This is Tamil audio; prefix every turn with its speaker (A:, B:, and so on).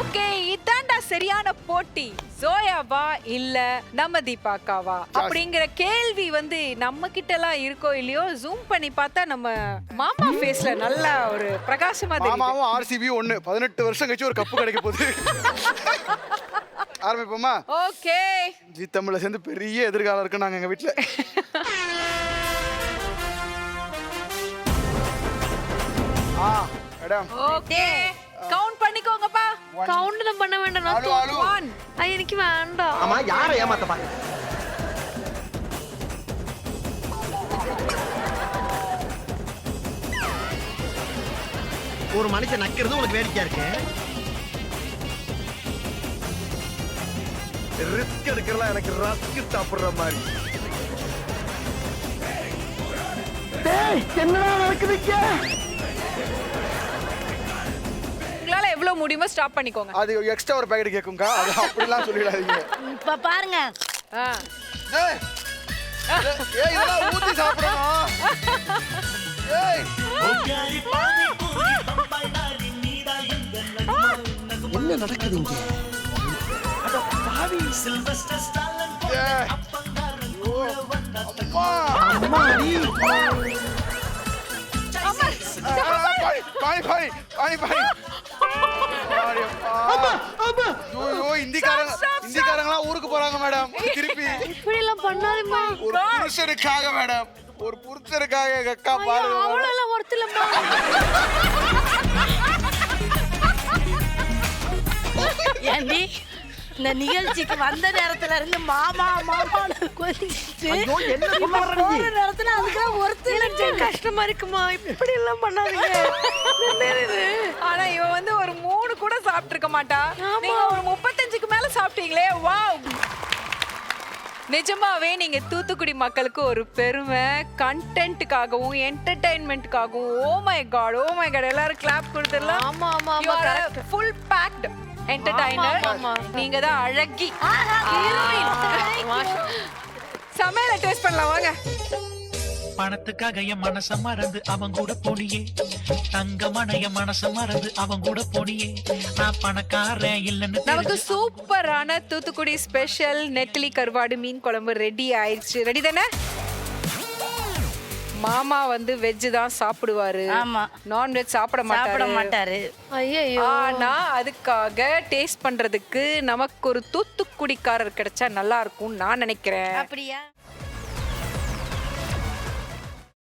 A: ஓகே, இதான்டா சரியான போட்டி. ஜோயாவா இல்ல நம்ம தீபாக்காவா அப்படிங்கிற கேள்வி வந்து நம்ம கிட்ட எல்லாம் இருக்கோ இல்லையோ, ஜூம் பண்ணி பார்த்தா நம்ம மாமா ஃபேஸ்ல நல்ல ஒரு பிரகாசமா தெரியுது.
B: மாமாவும் ஆர்சிபி ஒண்ணு 18 வருஷம் கழிச்சு ஒரு கப்பு கிடைக்க போகுது. ஆரம்பிப்போமா?
A: ஓகே.
B: ஜி தமிழ்ல சேர்ந்து பெரிய எதிர்காலம் இருக்கு நாங்க எங்க வீட்ல. மேடம்.
A: ஓகே. கவுண்ட் பண்ணிக்கோங்கப்பா.
C: கவுண்ட் தான் பண்ண வேண்டாம். நான் தோத்துவான். எனக்கு வேண்டாம்.
D: ஆமா, யாரை ஏமாத்த பாரு. ஒரு மனுஷன் நக்கிறது உனக்கு வேடிக்கையா இருக்கு.
B: ரிஸ்க் எடுக்கலாம் எனக்கு ரஸ்க் சாப்பிடுற மாதிரி.
D: என்னடா நடக்குதுங்க?
A: உங்களால எவ்வளவு முடியுமோ ஸ்டாப் பண்ணிக்கோங்க.
B: அது எக்ஸ்ட்ரா ஒரு பாக்கெட் கேக்கும்க்கா. அது அப்படிலாம் சொல்லிடாதீங்க.
C: இப்ப பாருங்க.
B: ஏய் ஏய் இதெல்லாம் ஊத்தி சாப்பிடணும். ஏய்
D: என்ன நடக்குது இங்க?
B: இந்திக்காரங்களாம் ஊருக்கு போறாங்க மேடம். திருப்பி
C: இப்படி எல்லாம் பண்ணாதீமா.
B: ஒரு புருஷனுக்காக மேடம், ஒரு புருஷனுக்காக எங்க அக்கா பாருங்க.
C: அவ்வளவு எல்லாம் ஒருத்தலமா. ஏண்டி இந்த நிகழ்ச்சிக்கு வந்த நேரத்துல இருந்து மாமா மாமான்னு கொஞ்சிட்டு
D: என்ன சொல்ல வர்ற நீ?
C: போற நேரத்துல அதுக்கு ஒருத்தல கஷ்டமா இருக்குமா. இப்படி எல்லாம் பண்ணாதீங்க.
A: ஆனா இவ வந்து ஒரு 3 கூட சாப்பிட்டிருக்க மாட்டா. நீங்க ஒரு 35க்கு மேல சாப்பிட்டீங்களே. வாவ். நிஜமாவே நீங்க தூத்துக்குடி மக்களுக்கு ஒரு பெருமை. கண்டென்ட்டுக்காகவும் என்டர்டெயின்மெண்ட்டுக்காகவும் ஓ மை காட் எல்லாரும் கிளாப் கொடுத்துடலாம்.
C: ஆமா ஆமா ஆமா கரெக்ட்.
A: Full fact entertainer. நீங்க தான் அழகி சமையல டேஸ்ட் பண்ணலாம் வாங்க.
E: பணத்துக்காக என் மனச மறந்து அவன் கூட போனியே, தங்கமான என் மனச மறந்து அவன் கூட போனியே, நான் பணக்காரன் இல்லன்னு
A: நமக்கு சூப்பரான தூத்துக்குடி ஸ்பெஷல் நெத்திலி கருவாடு மீன் குழம்பு ரெடி ஆயிடுச்சு. ரெடி தானே? மாமா வந்து வெஜ் தான் சாப்பிடுவாரு.
C: ஆமா.
A: நான்வெஜ் சாப்பிட
C: மாட்டாரு. ஐயோ.
A: ஆனா அதுக்காக டேஸ்ட் பண்றதுக்கு நமக்கு ஒரு தூத்துக்குடிக்காரர் கிடைச்சா நல்லா இருக்கும்னு நான் நினைக்கிறேன்.
C: அப்படியா?